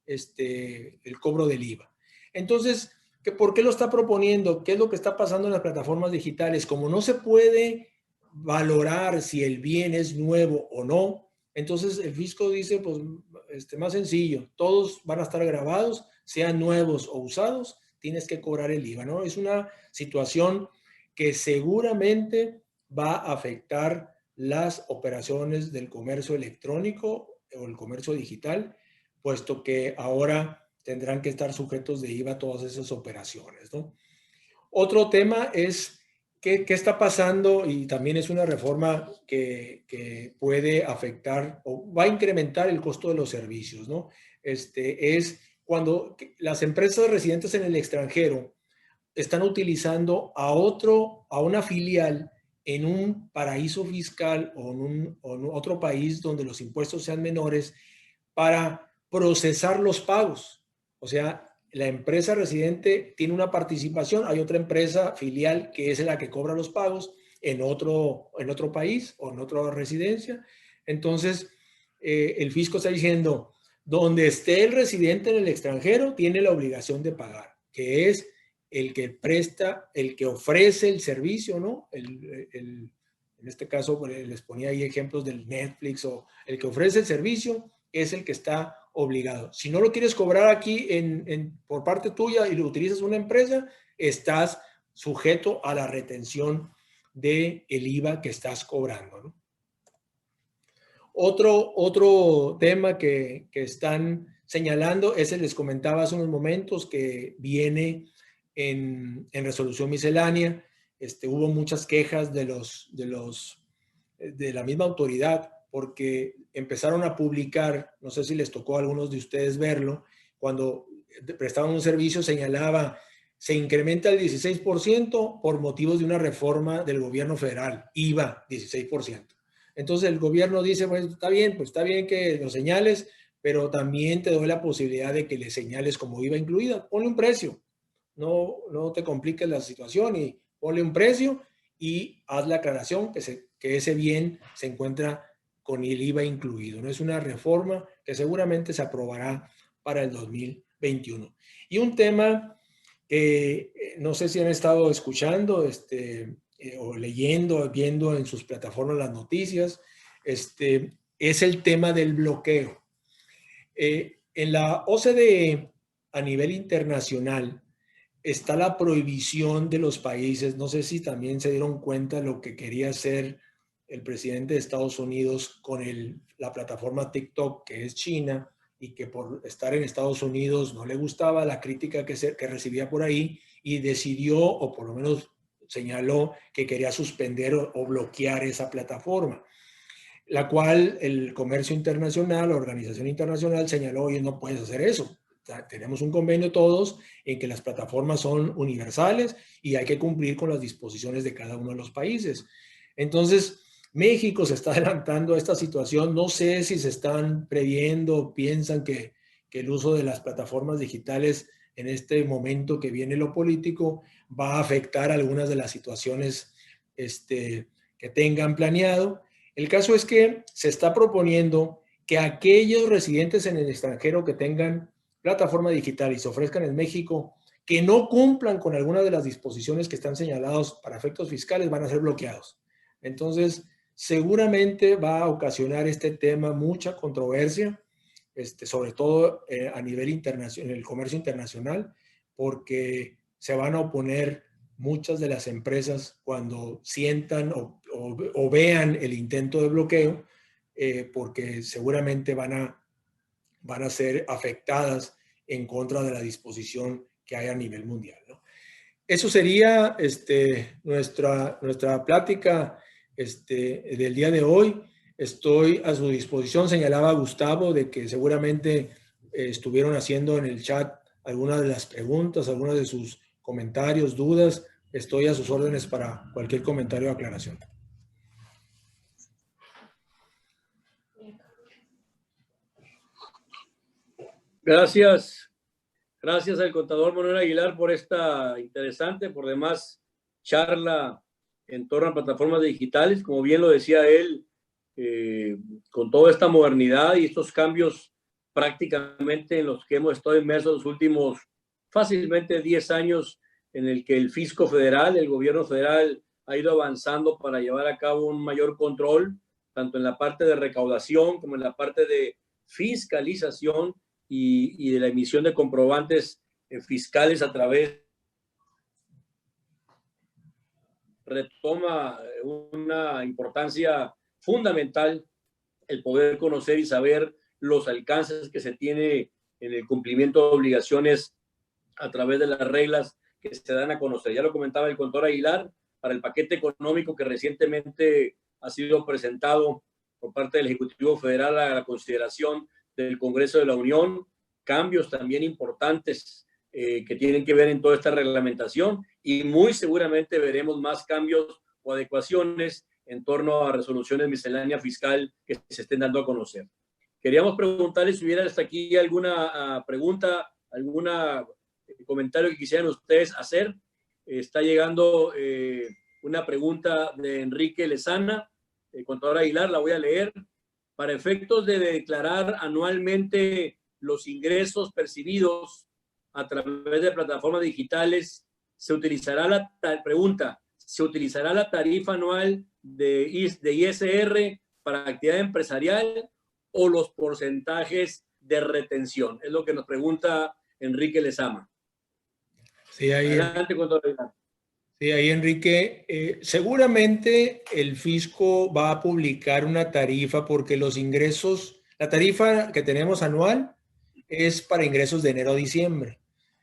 S2: el cobro del IVA. Entonces, ¿por qué lo está proponiendo? ¿Qué es lo que está pasando en las plataformas digitales? Como no se puede valorar si el bien es nuevo o no, entonces el fisco dice, pues, más sencillo, todos van a estar grabados, sean nuevos o usados, tienes que cobrar el IVA, ¿no? Es una situación que seguramente va a afectar las operaciones del comercio electrónico o el comercio digital, puesto que ahora tendrán que estar sujetos de IVA todas esas operaciones, ¿no? Otro tema es qué está pasando, y también es una reforma que puede afectar o va a incrementar el costo de los servicios, ¿no? Es cuando las empresas residentes en el extranjero están utilizando a una filial en un paraíso fiscal o en otro país donde los impuestos sean menores para procesar los pagos. O sea, la empresa residente tiene una participación, hay otra empresa filial que es la que cobra los pagos en otro país o en otra residencia. Entonces, el fisco está diciendo, donde esté el residente en el extranjero, tiene la obligación de pagar, que es el que presta, el que ofrece el servicio, ¿no? En este caso, les ponía ahí ejemplos del Netflix, o el que ofrece el servicio es el que está obligado. Si no lo quieres cobrar aquí por parte tuya y lo utilizas una empresa, estás sujeto a la retención del IVA que estás cobrando, ¿no? Otro tema que están señalando es les comentaba hace unos momentos que viene en resolución miscelánea. Hubo muchas quejas de la misma autoridad porque empezaron a publicar, no sé si les tocó a algunos de ustedes verlo, cuando prestaban un servicio señalaba, se incrementa el 16% por motivos de una reforma del gobierno federal, IVA 16%. Entonces el gobierno dice, pues está bien que lo señales, pero también te doy la posibilidad de que le señales como IVA incluida. Ponle un precio, no te compliques la situación y ponle un precio y haz la aclaración que ese bien se encuentra con el IVA incluido. No es una reforma que seguramente se aprobará para el 2021. Y un tema que no sé si han estado escuchando o leyendo, viendo en sus plataformas las noticias, es el tema del bloqueo. En la OCDE, a nivel internacional, está la prohibición de los países. No sé si también se dieron cuenta de lo que quería hacer el presidente de Estados Unidos con la plataforma TikTok, que es China, y que por estar en Estados Unidos no le gustaba la crítica que recibía por ahí y decidió, o por lo menos señaló, que quería suspender o bloquear esa plataforma, la cual el comercio internacional, la organización internacional señaló: oye, no puedes hacer eso. Tenemos un convenio todos en que las plataformas son universales y hay que cumplir con las disposiciones de cada uno de los países. Entonces, México se está adelantando a esta situación. No sé si se están previendo, piensan que el uso de las plataformas digitales en este momento que viene lo político va a afectar algunas de las situaciones que tengan planeado. El caso es que se está proponiendo que aquellos residentes en el extranjero que tengan plataforma digital y se ofrezcan en México, que no cumplan con alguna de las disposiciones que están señaladas para efectos fiscales, van a ser bloqueados. Entonces, seguramente va a ocasionar este tema mucha controversia, sobre todo a nivel internacional, en el comercio internacional, porque se van a oponer muchas de las empresas cuando sientan o vean el intento de bloqueo, porque seguramente van a ser afectadas en contra de la disposición que hay a nivel mundial, ¿no? Eso sería nuestra plática del día de hoy. Estoy a su disposición. Señalaba Gustavo de que seguramente estuvieron haciendo en el chat algunas de las preguntas, algunas de sus comentarios, dudas. Estoy a sus órdenes para cualquier comentario o aclaración.
S1: Gracias. Gracias al contador Manuel Aguilar por esta interesante, por demás, charla en torno a plataformas digitales. Como bien lo decía él, con toda esta modernidad y estos cambios prácticamente en los que hemos estado inmersos los últimos fácilmente 10 años, en el que el fisco federal, el gobierno federal, ha ido avanzando para llevar a cabo un mayor control, tanto en la parte de recaudación como en la parte de fiscalización y de la emisión de comprobantes fiscales a través, retoma una importancia fundamental el poder conocer y saber los alcances que se tiene en el cumplimiento de obligaciones a través de las reglas que se dan a conocer. Ya lo comentaba el contador Aguilar, para el paquete económico que recientemente ha sido presentado por parte del Ejecutivo Federal a la consideración del Congreso de la Unión, cambios también importantes que tienen que ver en toda esta reglamentación, y muy seguramente veremos más cambios o adecuaciones en torno a resoluciones misceláneas fiscal que se estén dando a conocer. Queríamos preguntarles si hubiera hasta aquí alguna pregunta, alguna comentario que quisieran ustedes hacer. Está llegando una pregunta de Enrique Lezana, contador Aguilar, la voy a leer. Para efectos de declarar anualmente los ingresos percibidos a través de plataformas digitales, ¿se utilizará ¿se utilizará la tarifa anual de ISR para actividad empresarial o los porcentajes de retención? Es lo que nos pregunta Enrique Lezama.
S2: Sí,
S1: adelante, contador Aguilar.
S2: Sí, ahí Enrique, seguramente el fisco va a publicar una tarifa porque los ingresos, la tarifa que tenemos anual es para ingresos de enero a diciembre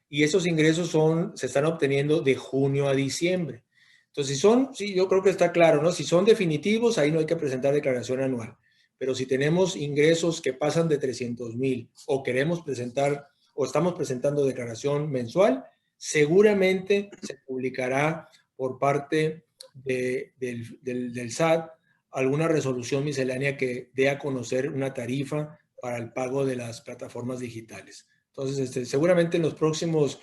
S2: y esos ingresos se están obteniendo de junio a diciembre. Entonces, sí, yo creo que está claro, ¿no? Si son definitivos, ahí no hay que presentar declaración anual. Pero si tenemos ingresos que pasan de 300,000 o queremos presentar o estamos presentando declaración mensual, seguramente se publicará por parte del SAT alguna resolución miscelánea que dé a conocer una tarifa para el pago de las plataformas digitales. Entonces, seguramente en los próximos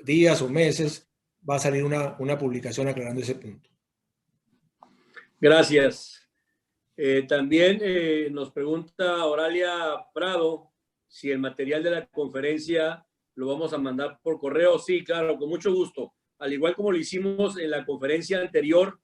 S2: días o meses va a salir una publicación aclarando ese punto.
S1: Gracias. También nos pregunta Oralia Prado si el material de la conferencia lo vamos a mandar por correo. Sí, claro, con mucho gusto. Al igual como lo hicimos en la conferencia anterior,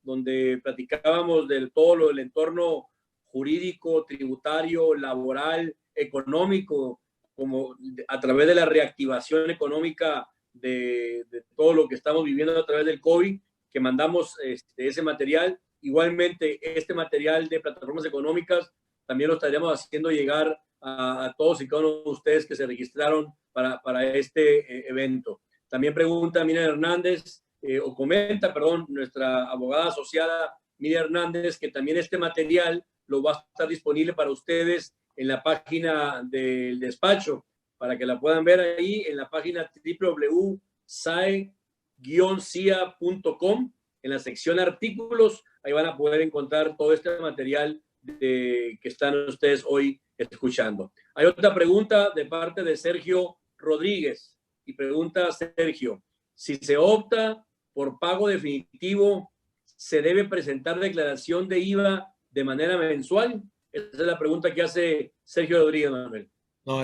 S1: donde platicábamos de todo lo del entorno jurídico, tributario, laboral, económico, como a través de la reactivación económica de todo lo que estamos viviendo a través del COVID, que mandamos ese material. Igualmente, este material de plataformas económicas también lo estaríamos haciendo llegar a todos y cada uno de ustedes que se registraron para este evento. También pregunta Miriam Hernández, o comenta, perdón, nuestra abogada asociada Miriam Hernández, que también este material lo va a estar disponible para ustedes en la página del despacho, para que la puedan ver ahí en la página www.sae-cia.com, en la sección artículos. Ahí van a poder encontrar todo este material que están ustedes hoy escuchando. Hay otra pregunta de parte de Sergio Rodríguez, y pregunta Sergio, si se opta por pago definitivo, ¿se debe presentar declaración de IVA de manera mensual? Esa es la pregunta que hace Sergio Rodríguez, Manuel.
S2: No,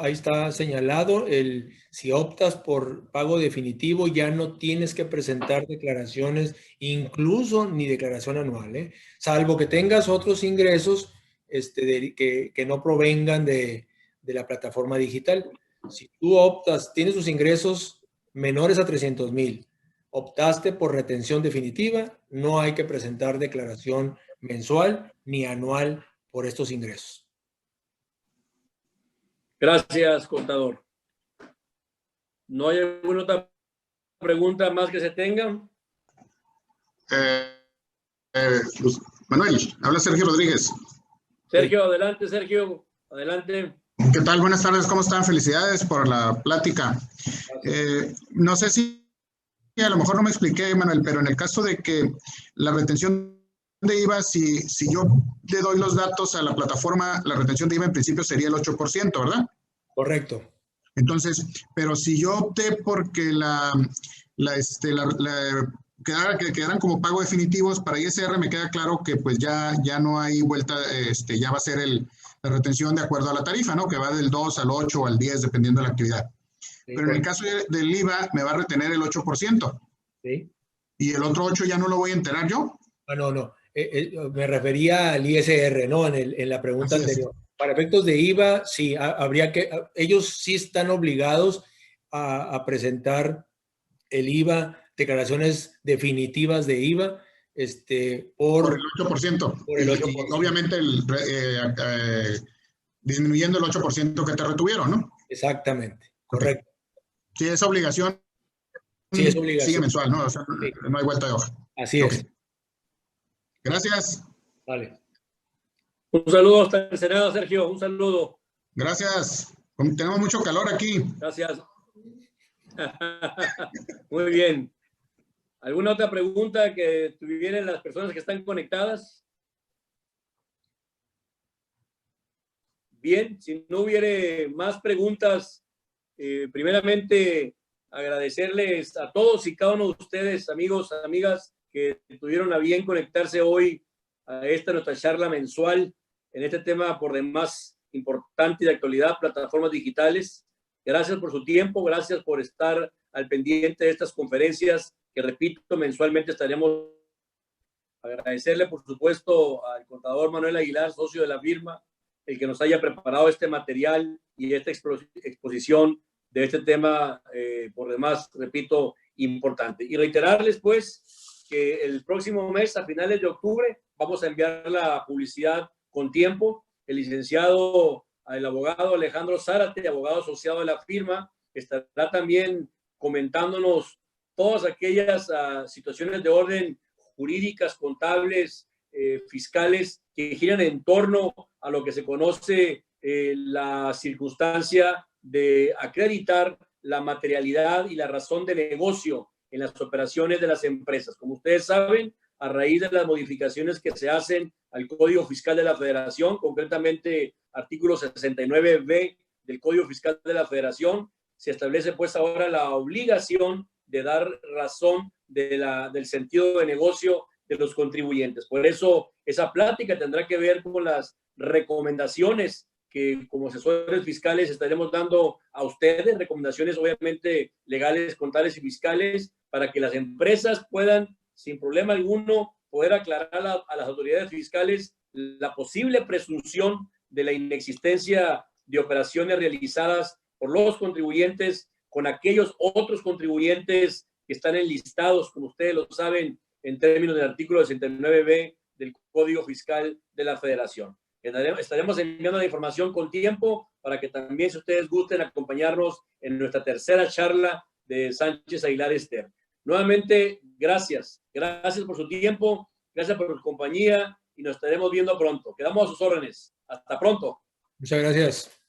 S2: ahí está señalado, si optas por pago definitivo ya no tienes que presentar declaraciones, incluso ni declaración anual, salvo que tengas otros ingresos que no provengan de la plataforma digital. Si tú optas, tienes tus ingresos menores a 300,000, optaste por retención definitiva, no hay que presentar declaración mensual ni anual por estos ingresos.
S1: Gracias, contador. ¿No hay alguna otra pregunta más que se tenga?
S4: Pues, Manuel, habla Sergio Rodríguez.
S1: Sergio, adelante, Sergio, adelante.
S4: ¿Qué tal? Buenas tardes, ¿cómo están? Felicidades por la plática. No sé si a lo mejor no me expliqué, Manuel, pero en el caso de que la retención de IVA, si yo le doy los datos a la plataforma, la retención de IVA en principio sería el 8%, ¿verdad?
S2: Correcto.
S4: Entonces, pero si yo opté porque que quedaran como pago definitivos para ISR, me queda claro que pues ya no hay vuelta, ya va a ser la retención de acuerdo a la tarifa, ¿no? Que va del 2 al 8 o al 10, dependiendo de la actividad. Sí, pero en el caso del IVA, me va a retener el 8%.
S2: Sí.
S4: ¿Y el otro 8 ya no lo voy a enterar yo?
S2: No. Me refería al ISR, ¿no? En la pregunta
S4: Así
S2: anterior.
S4: Es.
S2: Para efectos de IVA, sí, ellos sí están obligados a presentar el IVA, declaraciones definitivas de IVA,
S4: por el 8%.
S2: Por el 8%.
S4: Y obviamente disminuyendo el 8% que te retuvieron, ¿no?
S2: Exactamente, correcto.
S4: Sí, esa obligación,
S2: sí, es obligación.
S4: Sigue mensual, ¿no? O sea, sí. No hay vuelta de hoja.
S2: Así es.
S4: Gracias.
S2: Vale.
S1: Un saludo hasta el Senado, Sergio. Un saludo.
S4: Gracias. Tenemos mucho calor aquí.
S1: Gracias. Muy bien. ¿Alguna otra pregunta que tuvieran las personas que están conectadas? Bien, si no hubiere más preguntas, primeramente agradecerles a todos y cada uno de ustedes, amigos, amigas, que tuvieron a bien conectarse hoy a esta nuestra charla mensual en este tema por demás importante y de actualidad, plataformas digitales. Gracias por su tiempo, gracias por estar al pendiente de estas conferencias que, repito, mensualmente estaremos. Agradecerle, por supuesto, al contador Manuel Aguilar, socio de la firma, el que nos haya preparado este material y esta exposición de este tema, por demás, repito, importante. Y reiterarles, pues, que el próximo mes, a finales de octubre, vamos a enviar la publicidad con tiempo. El licenciado, el abogado Alejandro Zárate, abogado asociado de la firma, estará también comentándonos todas aquellas situaciones de orden jurídicas, contables, fiscales, que giran en torno a lo que se conoce la circunstancia de acreditar la materialidad y la razón de negocio en las operaciones de las empresas. Como ustedes saben, a raíz de las modificaciones que se hacen al Código Fiscal de la Federación, concretamente artículo 69B del Código Fiscal de la Federación. Se establece pues ahora la obligación de dar razón del sentido de negocio de los contribuyentes. Por eso esa plática tendrá que ver con las recomendaciones que como asesores fiscales estaremos dando a ustedes, recomendaciones obviamente legales, contables y fiscales, para que las empresas puedan, sin problema alguno, poder aclarar a las autoridades fiscales la posible presunción de la inexistencia de operaciones realizadas por los contribuyentes con aquellos otros contribuyentes que están enlistados, como ustedes lo saben, en términos del artículo 69B del Código Fiscal de la Federación. Estaremos enviando la información con tiempo para que también, si ustedes gusten, acompañarnos en nuestra tercera charla de Sánchez Aguilar Ester. Nuevamente, gracias. Gracias por su tiempo, gracias por su compañía y nos estaremos viendo pronto. Quedamos a sus órdenes. Hasta pronto.
S2: Muchas gracias.